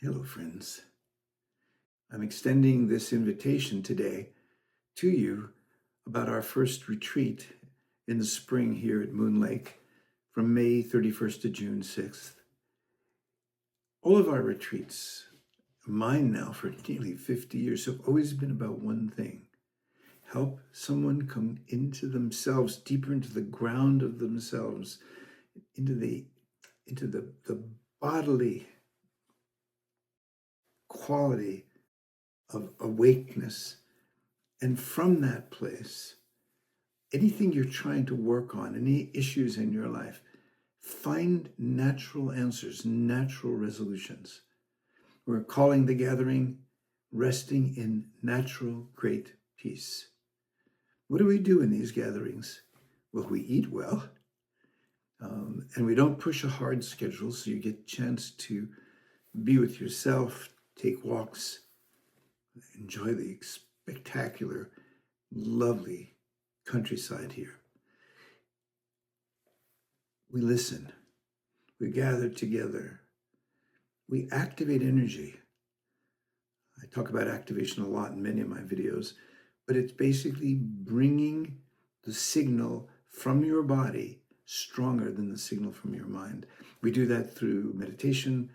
Hello, friends. I'm extending this invitation today to you about our first retreat in the spring here at Moon Lake from May 31st to June 6th. All of our retreats, mine now for nearly 50 years, have always been about one thing: help someone come into themselves, deeper into the ground of themselves, into the bodily quality of awakeness. And from that place, anything you're trying to work on, any issues in your life, find natural answers, natural resolutions. We're calling the gathering Resting in Natural Great Peace. What do we do in these gatherings? Well, we eat well, and we don't push a hard schedule, so you get a chance to be with yourself, take walks, enjoy the spectacular, lovely countryside here. We listen. We gather together. We activate energy. I talk about activation a lot in many of my videos, but it's basically bringing the signal from your body stronger than the signal from your mind. We do that through meditation,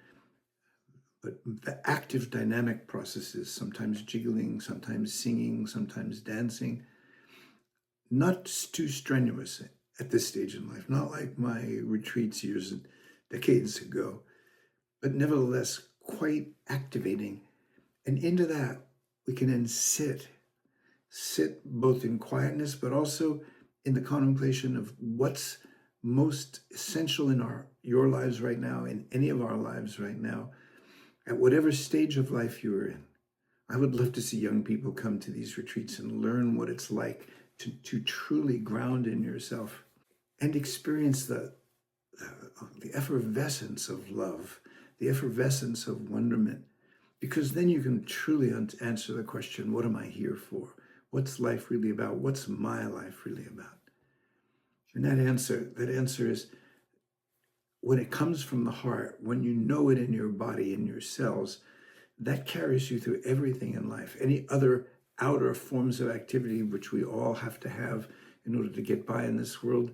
but the active dynamic processes, sometimes jiggling, sometimes singing, sometimes dancing, not too strenuous at this stage in life, not like my retreats years and decades ago, but nevertheless quite activating. And into that, we can then sit both in quietness, but also in the contemplation of what's most essential in your lives right now, in any of our lives right now, at whatever stage of life you're in. I would love to see young people come to these retreats and learn what it's like to truly ground in yourself and experience the effervescence of love, the effervescence of wonderment, because then you can truly answer the question, what am I here for? What's life really about? What's my life really about? And that answer is, when it comes from the heart, when you know it in your body, in your cells, that carries you through everything in life. Any other outer forms of activity, which we all have to have in order to get by in this world,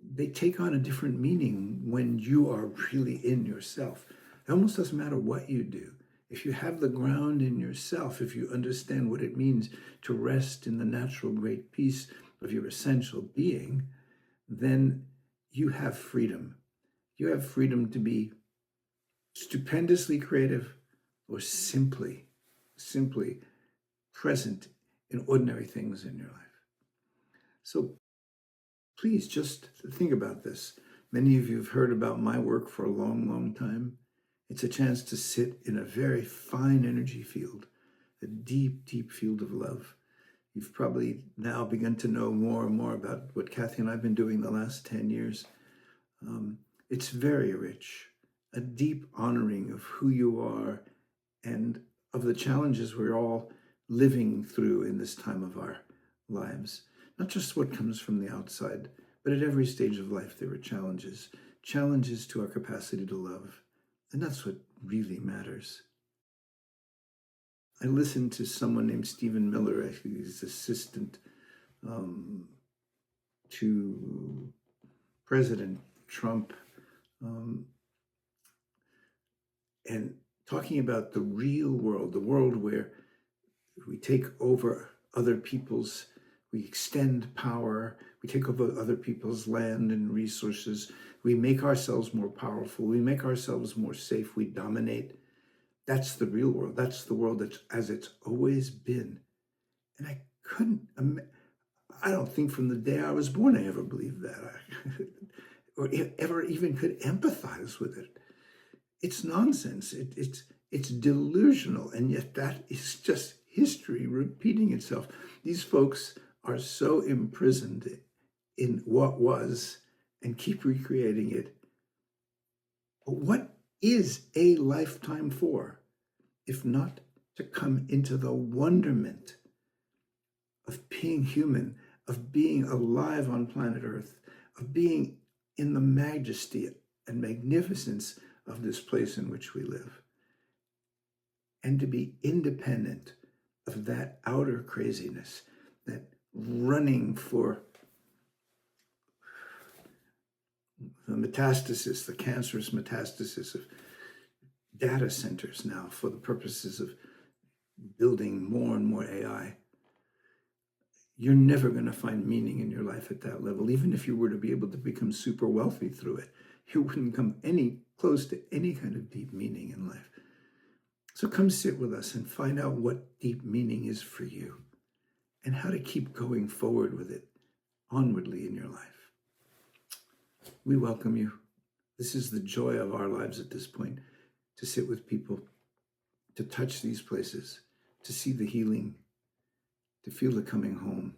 they take on a different meaning when you are really in yourself. It almost doesn't matter what you do. If you have the ground in yourself, if you understand what it means to rest in the natural great peace of your essential being, then you have freedom. You have freedom to be stupendously creative or simply present in ordinary things in your life. So please just think about this. Many of you have heard about my work for a long, long time. It's a chance to sit in a very fine energy field, a deep, deep field of love. You've probably now begun to know more and more about what Kathy and I have been doing the last 10 years. It's very rich, a deep honoring of who you are and of the challenges we're all living through in this time of our lives. Not just what comes from the outside, but at every stage of life there are challenges to our capacity to love. And that's what really matters. I listened to someone named Stephen Miller, actually his assistant to President Trump, and talking about the real world, the world where we take over other people's, we extend power, we take over other people's land and resources, we make ourselves more powerful, we make ourselves more safe, we dominate. That's the real world. That's the world that's as it's always been. And I don't think from the day I was born I ever believed that, or ever even could empathize with it. It's nonsense. It's delusional, and yet that is just history repeating itself. These folks are so imprisoned in what was and keep recreating it. But what is a lifetime for, if not to come into the wonderment of being human, of being alive on planet Earth, of being in the majesty and magnificence of this place in which we live? and to be independent of that outer craziness, that running for the metastasis, the cancerous metastasis of data centers now for the purposes of building more and more AI. You're never going to find meaning in your life at that level. Even if you were to be able to become super wealthy through it, you wouldn't come any close to any kind of deep meaning in life. So come sit with us and find out what deep meaning is for you and how to keep going forward with it onwardly in your life. We welcome you. This is the joy of our lives at this point, to sit with people, to touch these places, to see the healing, to feel the coming home.